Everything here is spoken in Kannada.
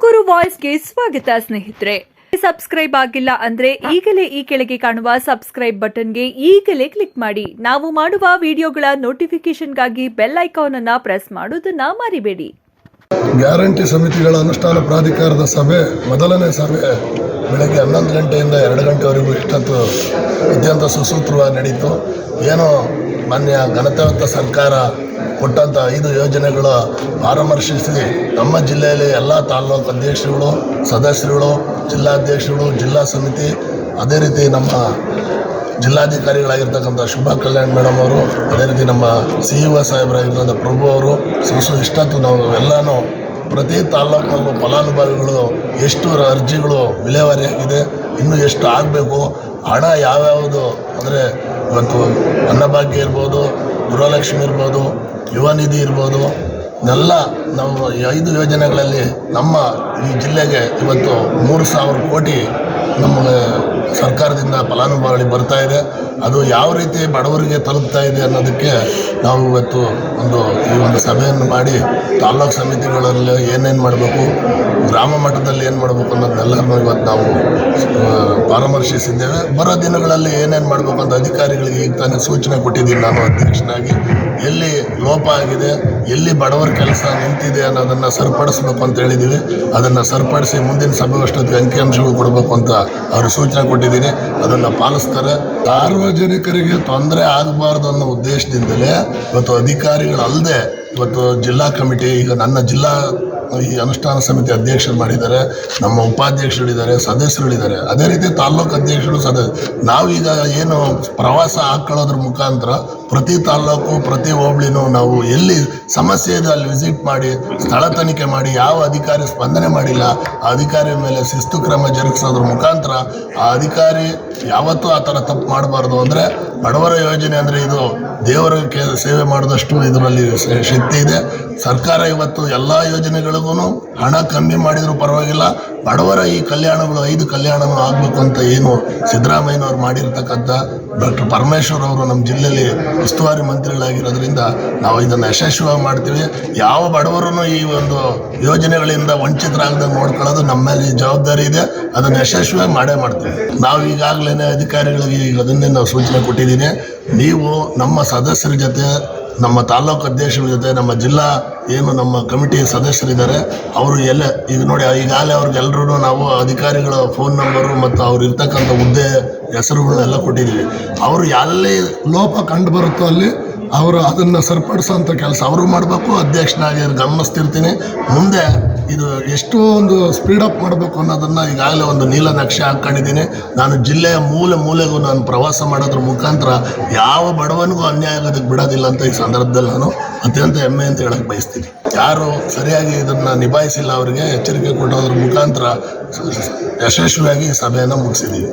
ತುಮಕೂರು ವಾಯ್ಸ್ಗೆ ಸ್ವಾಗತ ಸ್ನೇಹಿತರೆ. ಸಬ್ಸ್ಕ್ರೈಬ್ ಆಗಿಲ್ಲ ಅಂದ್ರೆ ಈಗಲೇ ಈ ಕೆಳಗೆ ಕಾಣುವ ಸಬ್ಸ್ಕ್ರೈಬ್ ಬಟನ್ಗೆ ಈಗಲೇ ಕ್ಲಿಕ್ ಮಾಡಿ. ನಾವು ಮಾಡುವ ವಿಡಿಯೋಗಳ ನೋಟಿಫಿಕೇಶನ್ಗಾಗಿ ಬೆಲ್ ಐಕಾನ್ ಅನ್ನು ಪ್ರೆಸ್ ಮಾಡೋದನ್ನ ಮರಿಬೇಡಿ. ಗ್ಯಾರಂಟಿ ಸಮಿತಿಗಳ ಅನುಷ್ಠಾನ ಪ್ರಾಧಿಕಾರದ ಸಭೆ ಮೊದಲನೇ ಸಭೆ ಬೆಳಗ್ಗೆ 11 ಗಂಟೆಯಿಂದ 2 ಗಂಟೆವರೆಗೂ ಇಷ್ಟೊತ್ತು ಅತ್ಯಂತ ಸುಸೂತ್ರವಾಗಿ ನಡೀತು. ಏನೋ ಮಾನ್ಯ ಘನತಾವಂತ ಸರ್ಕಾರ ಕೊಟ್ಟಂಥ 5 ಯೋಜನೆಗಳ ಪರಾಮರ್ಶಿಸಿ ನಮ್ಮ ಜಿಲ್ಲೆಯಲ್ಲಿ ಎಲ್ಲ ತಾಲ್ಲೂಕು ಅಧ್ಯಕ್ಷರುಗಳು, ಸದಸ್ಯರುಗಳು, ಜಿಲ್ಲಾಧ್ಯಕ್ಷರುಗಳು, ಜಿಲ್ಲಾ ಸಮಿತಿ, ಅದೇ ರೀತಿ ನಮ್ಮ ಜಿಲ್ಲಾಧಿಕಾರಿಗಳಾಗಿರ್ತಕ್ಕಂಥ ಶುಭಾ ಕಲ್ಯಾಣ್ ಮೇಡಮ್ ಅವರು, ಅದೇ ರೀತಿ ನಮ್ಮ CEO ಸಾಹೇಬರಾಗಿರ್ತಕ್ಕಂಥ ಪ್ರಭು ಅವರು ಇಷ್ಟೊತ್ತು ನಾವು ಎಲ್ಲನೂ ಪ್ರತಿ ತಾಲ್ಲೂಕಿನಲ್ಲೂ ಫಲಾನುಭವಿಗಳು ಎಷ್ಟು ಅರ್ಜಿಗಳು ವಿಲೇವಾರಿಯಾಗಿದೆ, ಇನ್ನೂ ಎಷ್ಟು ಆಗಬೇಕು, ಹಣ ಯಾವ್ಯಾವುದು ಅಂದರೆ ಇವತ್ತು ಅನ್ನಭಾಗ್ಯ ಇರ್ಬೋದು, ಗೃಹಲಕ್ಷ್ಮಿ ಇರ್ಬೋದು, ಯುವ ನಿಧಿ ಇರ್ಬೋದು, ಎಲ್ಲ ನಾವು 5 ಯೋಜನೆಗಳಲ್ಲಿ ನಮ್ಮ ಈ ಜಿಲ್ಲೆಗೆ ಇವತ್ತು 3,000 ಕೋಟಿ ನಮಗೆ ಸರ್ಕಾರದಿಂದ ಫಲಾನುಭವಿಗಳಿಗೆ ಬರ್ತಾ ಇದೆ. ಅದು ಯಾವ ರೀತಿ ಬಡವರಿಗೆ ತಲುಪ್ತಾ ಇದೆ ಅನ್ನೋದಕ್ಕೆ ನಾವು ಇವತ್ತು ಈ ಒಂದು ಸಭೆಯನ್ನು ಮಾಡಿ ತಾಲ್ಲೂಕು ಸಮಿತಿಗಳಲ್ಲಿ ಏನೇನು ಮಾಡಬೇಕು, ಗ್ರಾಮ ಮಟ್ಟದಲ್ಲಿ ಏನು ಮಾಡಬೇಕು ಅನ್ನೋದನ್ನೆಲ್ಲರೂ ಇವತ್ತು ನಾವು ಪರಾಮರ್ಶಿಸಿದ್ದೇವೆ. ಬರೋ ದಿನಗಳಲ್ಲಿ ಏನೇನು ಮಾಡಬೇಕು ಅಂತ ಅಧಿಕಾರಿಗಳಿಗೆ ಈಗ ತಾನೇ ಸೂಚನೆ ಕೊಟ್ಟಿದ್ದೀನಿ ನಾನು ಅಧ್ಯಕ್ಷನಾಗಿ. ಎಲ್ಲಿ ಲೋಪ ಆಗಿದೆ, ಎಲ್ಲಿ ಬಡವರ ಕೆಲಸ ನಿಂತಿದೆ ಅನ್ನೋದನ್ನು ಸರಿಪಡಿಸ್ಬೇಕು ಅಂತ ಹೇಳಿದ್ದೀವಿ. ಅದನ್ನು ಸರಿಪಡಿಸಿ ಮುಂದಿನ ಸಭೆ ಅಷ್ಟೊತ್ತಿಗೆ ಅಂಕಿಅಂಶಗಳು ಕೊಡಬೇಕು ಅಂತ ಅವರು ಸೂಚನೆ ಕೊಟ್ಟಿದ್ದೀನಿ. ಅದನ್ನು ಪಾಲಿಸ್ತಾರೆ. ಸಾರ್ವಜನಿಕರಿಗೆ ತೊಂದರೆ ಆಗಬಾರ್ದು ಅನ್ನೋ ಉದ್ದೇಶದಿಂದಲೇ ಇವತ್ತು ಅಧಿಕಾರಿಗಳಲ್ಲದೆ ಇವತ್ತು ಜಿಲ್ಲಾ ಕಮಿಟಿ, ಈಗ ನನ್ನ ಜಿಲ್ಲಾ ಈ ಅನುಷ್ಠಾನ ಸಮಿತಿ ಅಧ್ಯಕ್ಷರು ಮಾಡಿದ್ದಾರೆ, ನಮ್ಮ ಉಪಾಧ್ಯಕ್ಷರುಗಳಿದ್ದಾರೆ, ಸದಸ್ಯರುಗಳಿದ್ದಾರೆ, ಅದೇ ರೀತಿ ತಾಲ್ಲೂಕು ಅಧ್ಯಕ್ಷರು ನಾವೀಗ ಏನು ಪ್ರವಾಸ ಹಾಕೊಳ್ಳೋದ್ರ ಮುಖಾಂತರ ಪ್ರತಿ ತಾಲ್ಲೂಕು, ಪ್ರತಿ ಹೋಬಳಿನೂ ನಾವು ಎಲ್ಲಿ ಸಮಸ್ಯೆ ಇದೆ ಅಲ್ಲಿ ವಿಸಿಟ್ ಮಾಡಿ ಸ್ಥಳ ತನಿಖೆ ಮಾಡಿ ಯಾವ ಅಧಿಕಾರಿ ಸ್ಪಂದನೆ ಮಾಡಿಲ್ಲ ಆ ಅಧಿಕಾರಿ ಮೇಲೆ ಶಿಸ್ತು ಕ್ರಮ ಜರುಗಿಸೋದ್ರ ಮುಖಾಂತರ ಆ ಅಧಿಕಾರಿ ಯಾವತ್ತೂ ಆ ಥರ ತಪ್ಪು ಮಾಡಬಾರ್ದು. ಅಂದರೆ ಬಡವರ ಯೋಜನೆ ಅಂದರೆ ಇದು ದೇವರ ಸೇವೆ ಮಾಡಿದಷ್ಟು ಇದರಲ್ಲಿ ಶಕ್ತಿ ಇದೆ. ಸರ್ಕಾರ ಇವತ್ತು ಎಲ್ಲ ಯೋಜನೆಗಳಿಗೂ ಹಣ ಕಮ್ಮಿ ಮಾಡಿದರೂ ಪರವಾಗಿಲ್ಲ, ಬಡವರ ಈ ಕಲ್ಯಾಣಗಳು 5 ಕಲ್ಯಾಣಗಳು ಆಗಬೇಕು ಅಂತ ಏನು ಸಿದ್ದರಾಮಯ್ಯನವ್ರು ಮಾಡಿರ್ತಕ್ಕಂಥ ಡಾಕ್ಟರ್ ಪರಮೇಶ್ವರ್ ಅವರು ನಮ್ಮ ಜಿಲ್ಲೆಯಲ್ಲಿ ಉಸ್ತುವಾರಿ ಮಂತ್ರಿಗಳಾಗಿರೋದ್ರಿಂದ ನಾವು ಇದನ್ನು ಯಶಸ್ವಿಯಾಗಿ ಮಾಡ್ತೀವಿ. ಯಾವ ಬಡವರೂ ಈ ಒಂದು ಯೋಜನೆಗಳಿಂದ ವಂಚಿತರಾಗದಂಗೆ ನೋಡ್ಕೊಳ್ಳೋದು ನಮ್ಮ ಮೇಲೆ ಜವಾಬ್ದಾರಿ ಇದೆ. ಅದನ್ನು ಯಶಸ್ವಿಯಾಗಿ ಮಾಡೇ ಮಾಡ್ತೀವಿ. ನಾವು ಈಗಾಗಲೇ ಅಧಿಕಾರಿಗಳಿಗೆ ಈಗ ಅದನ್ನೇ ನಾವು ಸೂಚನೆ ಕೊಟ್ಟಿದ್ದೀನಿ. ನೀವು ನಮ್ಮ ಸದಸ್ಯರ ಜೊತೆ, ನಮ್ಮ ತಾಲ್ಲೂಕು ಅಧ್ಯಕ್ಷರ ಜೊತೆ, ನಮ್ಮ ಜಿಲ್ಲಾ ಏನು ನಮ್ಮ ಕಮಿಟಿ ಸದಸ್ಯರಿದ್ದಾರೆ ಅವರು ಈಗ ನೋಡಿ ಈಗಾಗಲೇ ಅವ್ರಿಗೆಲ್ಲರೂ ನಾವು ಅಧಿಕಾರಿಗಳ ಫೋನ್ ನಂಬರು ಮತ್ತು ಅವ್ರು ಇರ್ತಕ್ಕಂಥ ಹುದ್ದೆ ಹೆಸರುಗಳನ್ನೆಲ್ಲ ಕೊಟ್ಟಿದ್ದೀವಿ. ಅವರು ಎಲ್ಲಿ ಲೋಪ ಕಂಡು ಬರುತ್ತೋ ಅಲ್ಲಿ ಅವರು ಅದನ್ನು ಸರಿಪಡಿಸೋಂಥ ಕೆಲಸ ಅವರು ಮಾಡಬೇಕು. ಅಧ್ಯಕ್ಷನಾಗಿ ಗಮನಿಸ್ತಿರ್ತೀನಿ. ಮುಂದೆ ಇದು ಎಷ್ಟು ಒಂದು ಸ್ಪೀಡಪ್ ಮಾಡಬೇಕು ಅನ್ನೋದನ್ನು ಈಗಾಗಲೇ ಒಂದು ನೀಲನಕ್ಷೆ ಹಾಕ್ಕೊಂಡಿದ್ದೀನಿ. ನಾನು ಜಿಲ್ಲೆಯ ಮೂಲೆಗೂ ನಾನು ಪ್ರವಾಸ ಮಾಡೋದ್ರ ಮುಖಾಂತರ ಯಾವ ಬಡವನಿಗೂ ಅನ್ಯಾಯ ಆಗೋದಕ್ಕೆ ಬಿಡೋದಿಲ್ಲ ಅಂತ ಈ ಸಂದರ್ಭದಲ್ಲಿ ನಾನು ಅತ್ಯಂತ ಹೆಮ್ಮೆ ಅಂತ ಹೇಳಕ್ಕೆ ಬಯಸ್ತೀನಿ. ಯಾರು ಸರಿಯಾಗಿ ಇದನ್ನು ನಿಭಾಯಿಸಿಲ್ಲ ಅವರಿಗೆ ಎಚ್ಚರಿಕೆ ಕೊಡೋದ್ರ ಮುಖಾಂತರ ಯಶಸ್ವಿಯಾಗಿ ಸಭೆಯನ್ನು ಮುಗಿಸಿದ್ದೀವಿ.